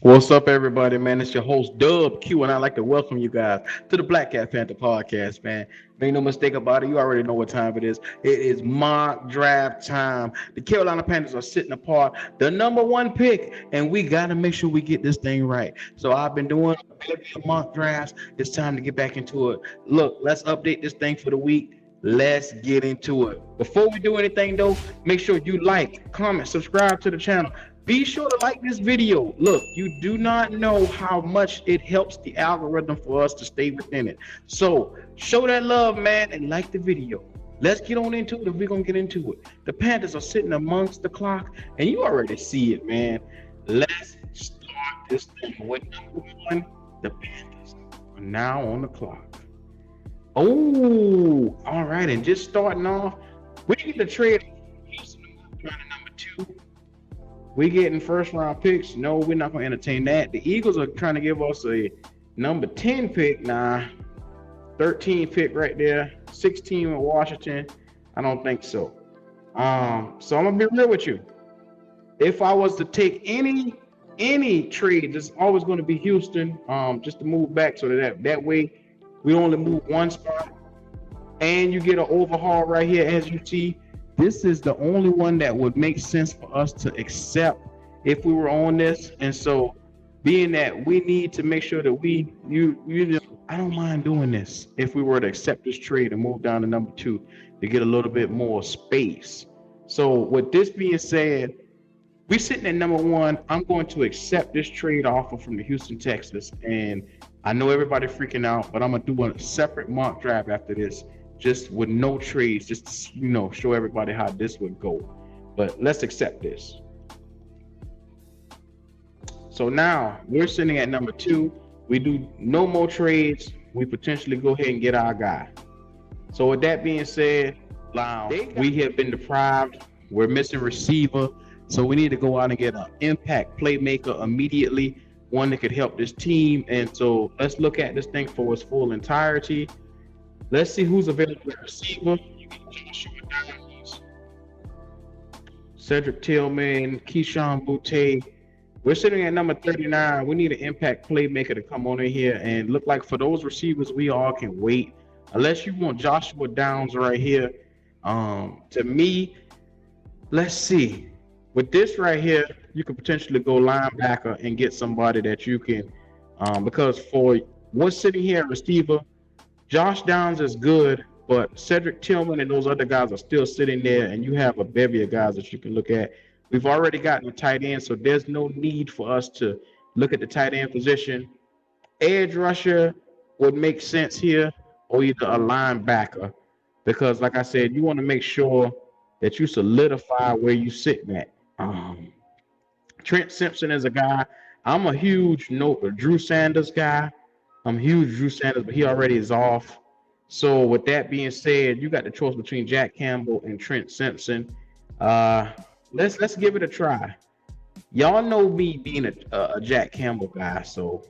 What's up, everybody, man? It's your host, Dub Q, and I'd like to welcome you guys to the Black Cat Panther podcast, man. Make no mistake about it, you already know what time it is. It is mock draft time. The Carolina Panthers are sitting apart, the number one pick, and we got to make sure we get this thing right. So I've been doing mock drafts. It's time to get back into it. Look, let's update this thing for the week. Let's get into it. Before we do anything, though, make sure you like, comment, subscribe to the channel. Be sure to like this video. Look, you do not know how much it helps the algorithm for us to stay within it. So show that love, man, and like the video. Let's get on into it if we're going to get into it. The Panthers are sitting amongst the clock, and you already see it, man. Let's start this thing with number one. The Panthers are now on the clock. Oh, all right. And just starting off, we get the trade Houston number two. We getting first round picks. No, we're not going to entertain that. The Eagles are trying to give us a number 10 pick. Nah, 13 pick right there. 16 with Washington. I don't think so. So I'm going to be real with you. If I was to take any trade, it's always going to be Houston, just to move back so that way we only move one spot. And you get an overhaul right here, as you see. This is the only one that would make sense for us to accept if we were on this. And so being that we need to make sure that I don't mind doing this if we were to accept this trade and move down to number two to get a little bit more space. So with this being said, we're sitting at number one. I'm going to accept this trade offer from the Houston Texans. And I know everybody freaking out, but I'm going to do a separate mock draft after this, just with no trades, just to, show everybody how this would go. But let's accept this. So now we're sitting at number two. We do no more trades. We potentially go ahead and get our guy. So with that being said, we have been deprived. We're missing receiver. So we need to go out and get an impact playmaker immediately, one that could help this team. And so let's look at this thing for its full entirety. Let's see who's available at receiver. You get Joshua Downs, Cedric Tillman, 𝐥𝐤𝐤𝐿. We're sitting at number 39. We need an impact playmaker to come on in here and look like for those receivers, we all can wait. Unless you want Joshua Downs right here. To me, let's see. With this right here, you could potentially go linebacker and get somebody that you can, because for what's sitting here at receiver, Josh Downs is good, but Cedric Tillman and those other guys are still sitting there, and you have a bevy of guys that you can look at. We've already gotten a tight end, so there's no need for us to look at the tight end position. Edge rusher would make sense here, or either a linebacker, because like I said, you want to make sure that you solidify where you're sitting at. Trent Simpson is a guy. I'm a huge Drew Sanders guy. I'm huge Drew Sanders, but he already is off. So with that being said, you got the choice between Jack Campbell and Trent Simpson. Let's give it a try. Y'all know me being a Jack Campbell guy, so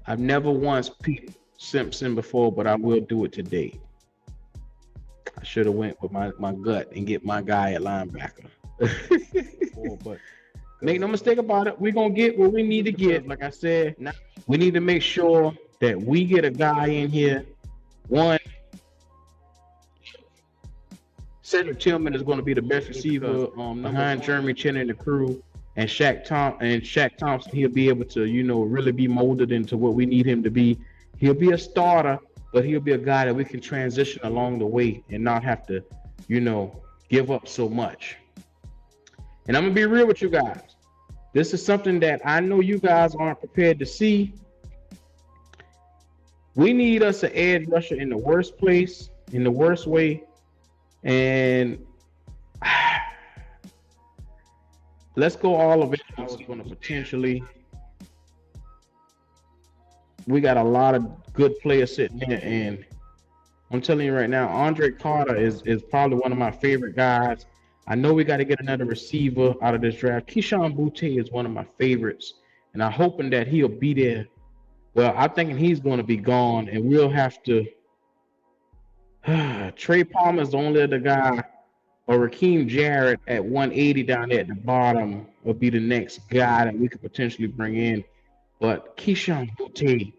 I've never once picked Simpson before, but I will do it today. I should have went with my gut and get my guy at linebacker. But make no mistake about it, we're going to get what we need to get. Like I said, now we need to make sure that we get a guy in here. One, Cedric Tillman is going to be the best receiver behind Jeremy Chin and the crew. And Shaq Thompson, he'll be able to, really be molded into what we need him to be. He'll be a starter, but he'll be a guy that we can transition along the way and not have to, give up so much. And I'm going to be real with you guys. This is something that I know you guys aren't prepared to see. We need us an edge rusher in the worst place, in the worst way. And let's go all of it. I was going to potentially. We got a lot of good players sitting there, and I'm telling you right now, Andre Carter is probably one of my favorite guys. I know we got to get another receiver out of this draft. 𝐥𝐤𝐤𝐿 is one of my favorites, and I'm hoping that he'll be there. Well, I'm thinking he's going to be gone, and we'll have to. Trey Palmer is the only other guy or Raheem Jarrett at 180 down there at the bottom will be the next guy that we could potentially bring in. But Keyshawn Boutte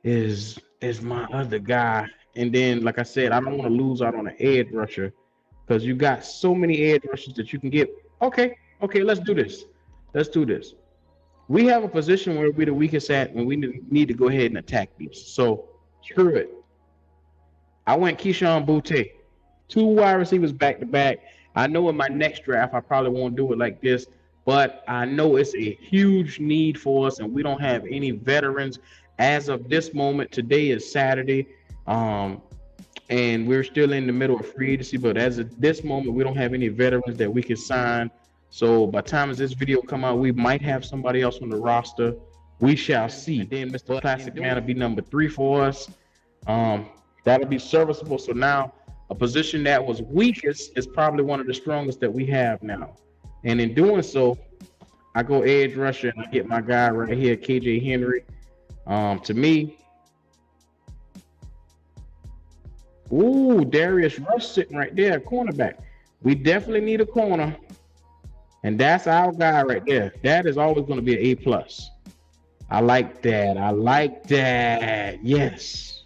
is my other guy. And then, like I said, I don't want to lose out on an edge rusher because you got so many edge rushers that you can get. Okay, let's do this. Let's do this. We have a position where we're the weakest at, and we need to go ahead and attack these. So screw it. I went Keyshawn Boutte, 2 wide receivers back to back. I know in my next draft I probably won't do it like this, but I know it's a huge need for us, and we don't have any veterans as of this moment. Today is Saturday, and we're still in the middle of free agency. But as of this moment, we don't have any veterans that we can sign. So by the time as this video come out, we might have somebody else on the roster. We shall see. And then Mr. Plastic Man will be number 3 for us. That'll be serviceable. So now a position that was weakest is probably one of the strongest that we have now. And in doing so, I go edge rusher and I get my guy right here, KJ Henry. To me, Darius Rush sitting right there, cornerback. We definitely need a corner, and that's our guy right there. That is always going to be an A+. I like that. Yes.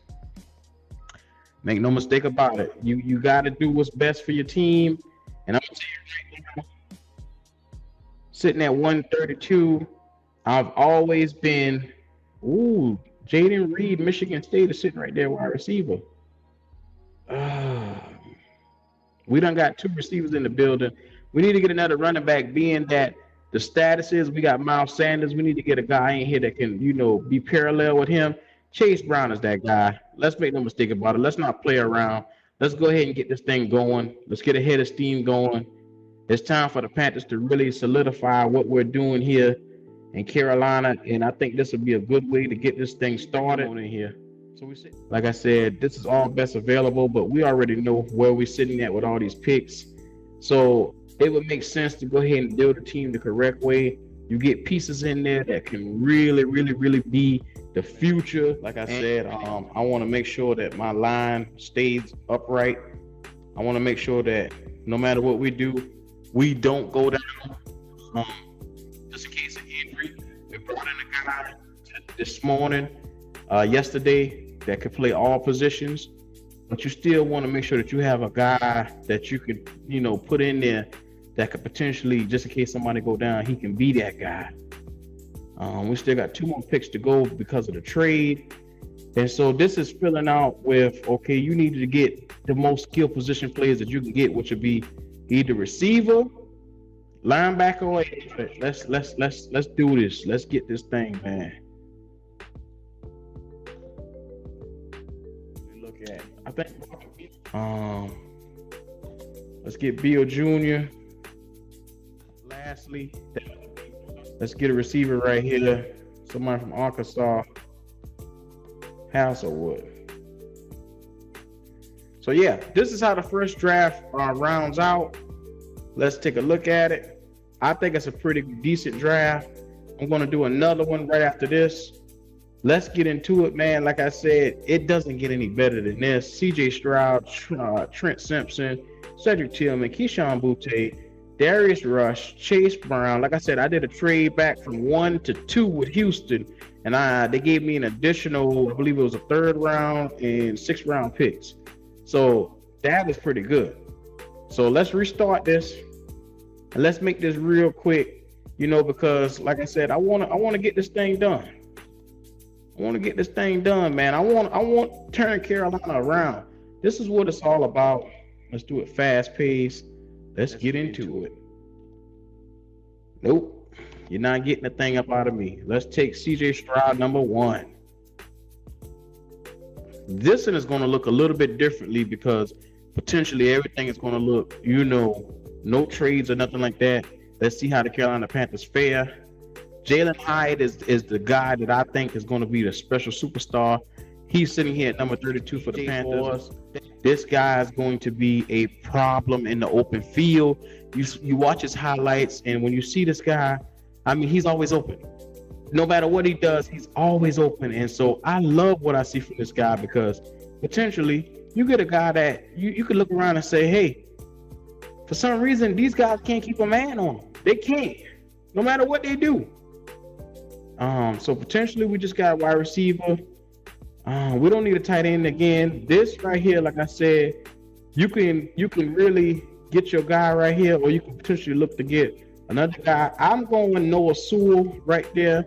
Make no mistake about it. You got to do what's best for your team. And I'm going to tell you right now, sitting at 132, I've always been, Jaden Reed, Michigan State is sitting right there, wide receiver. We done got 2 receivers in the building. We need to get another running back, being that the status is we got Miles Sanders. We need to get a guy in here that can, be parallel with him. Chase Brown is that guy. Let's make no mistake about it. Let's not play around. Let's go ahead and get this thing going. Let's get a head of steam going. It's time for the Panthers to really solidify what we're doing here in Carolina, and I think this would be a good way to get this thing started in here. So like I said, this is all best available, but we already know where we're sitting at with all these picks. So it would make sense to go ahead and build a team the correct way. You get pieces in there that can really, really, really be the future. Like I said, I want to make sure that my line stays upright. I want to make sure that no matter what we do, we don't go down. Just in case of injury, we brought in a guy this morning, yesterday, that could play all positions. But you still want to make sure that you have a guy that you could, put in there that could potentially, just in case somebody go down, he can be that guy. We still got 2 more picks to go because of the trade. And so this is filling out with, okay, you need to get the most skill position players that you can get, which would be either receiver, linebacker, or let's do this. Let's get this thing, man. Look at, I think, let's get Bill Jr. Lastly, let's get a receiver right here. Somebody from Arkansas, Hasselwood. So yeah, this is how the first draft rounds out. Let's take a look at it. I think it's a pretty decent draft. I'm going to do another one right after this. Let's get into it, man. Like I said, it doesn't get any better than this. CJ Stroud, Trent Simpson, Cedric Tillman, Keyshawn Boutte, Darius Rush, Chase Brown. Like I said, I did a trade back from 1 to 2 with Houston, and they gave me an additional, I believe it was a 3rd round and 6th round picks. So that is pretty good. So let's restart this and let's make this real quick, because like I said, I want to get this thing done. I want to get this thing done, man. I want to turn Carolina around. This is what it's all about. Let's do it fast paced. Let's get into it. Nope. You're not getting a thing up out of me. Let's take CJ Stroud number 1. This one is going to look a little bit differently because potentially everything is going to look, no trades or nothing like that. Let's see how the Carolina Panthers fare. Jalen Hyatt is the guy that I think is going to be the special superstar. He's sitting here at number 32 for the Panthers. This guy is going to be a problem in the open field. You watch his highlights, and when you see this guy, he's always open. No matter what he does, he's always open. And so I love what I see from this guy because potentially you get a guy that you could look around and say, hey, For some reason, these guys can't keep a man on them. They can't, no matter what they do. So potentially we just got a wide receiver. We don't need a tight end again. This right here, like I said, you can really get your guy right here, or you can potentially look to get another guy. I'm going with Noah Sewell right there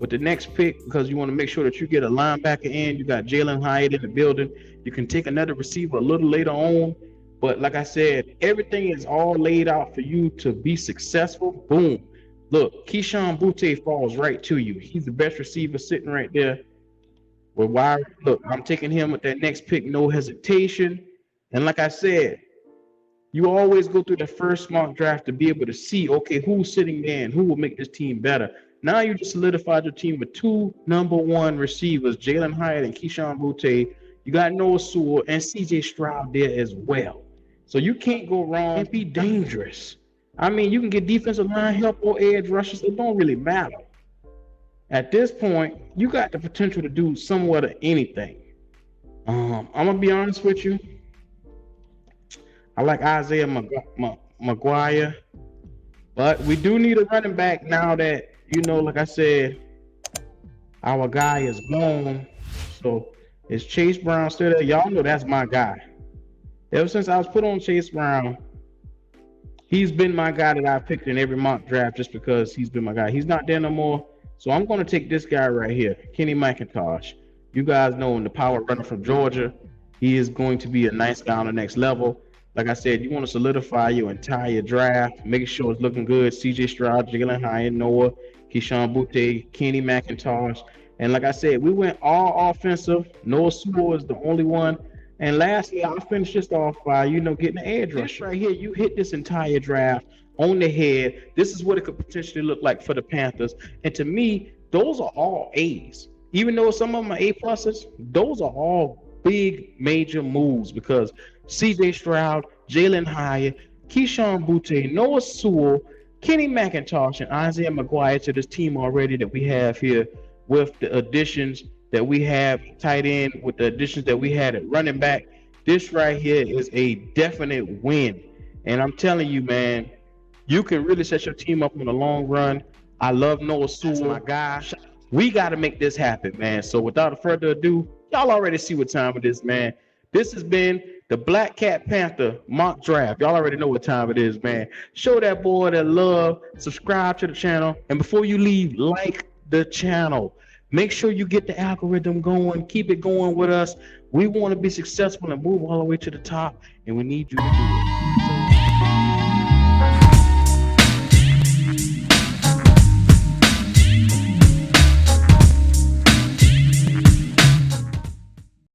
with the next pick, because you want to make sure that you get a linebacker in. You got 𝐥𝐢𝐤𝐤 in the building. You can take another receiver a little later on. But like I said, everything is all laid out for you to be successful. Boom. Look, 𝐥𝐤𝐤𝐞 falls right to you. He's the best receiver sitting right there. Well, why? Look, I'm taking him with that next pick, no hesitation. And like I said, you always go through the first mock draft to be able to see, okay, who's sitting there and who will make this team better. Now you just solidified your team with 2 number 1 receivers, 𝐥𝐢𝐤𝐤 and 𝐥𝐤𝐤𝐞. You got Noah Sewell and CJ Stroud there as well. So you can't go wrong and be dangerous. I mean, you can get defensive line help or edge rushers. It don't really matter. At this point, you got the potential to do somewhat of anything. I'm gonna be honest with you. I like 𝐤𝐤𝐤𝐤, but we do need a running back now that, like I said, our guy is gone. So is Chase Brown still there? Y'all know that's my guy. Ever since I was put on Chase Brown, he's been my guy that I picked in every mock draft just because he's been my guy. He's not there no more. So I'm going to take this guy right here, Kenny McIntosh. You guys know him, the power runner from Georgia. He is going to be a nice guy on the next level. Like I said, you want to solidify your entire draft, make sure it's looking good. CJ Stroud, 𝐥𝐤𝐤𝐤, Noah, 𝐥𝐤𝐤𝐤𝐞, Kenny McIntosh. And like I said, we went all offensive. Noah Sewell is the only one. And lastly, I'll finish this off by, getting an edge rusher. Right here, you hit this entire draft on the head. This is what it could potentially look like for the Panthers. And to me, those are all A's. Even though some of them are A pluses, those are all big major moves, because CJ Stroud, 𝐥𝐤𝐤𝐤, 𝐥𝐤𝐤𝐤, Noah Sewell, Kenny McIntosh, and 𝐤𝐸𝐤𝐸 to this team already that we have here, with the additions that we have tight end, with the additions that we had at running back. This right here is a definite win. And I'm telling you, man, you can really set your team up in the long run. I love Noah Sewell, my guy. We got to make this happen, man. So without further ado, y'all already see what time it is, man. This has been the Black Cat Panther mock draft. Y'all already know what time it is, man. Show that boy that love, subscribe to the channel, and before you leave, like the channel. Make sure you get the algorithm going. Keep it going with us. We want to be successful and move all the way to the top, and we need you to do it.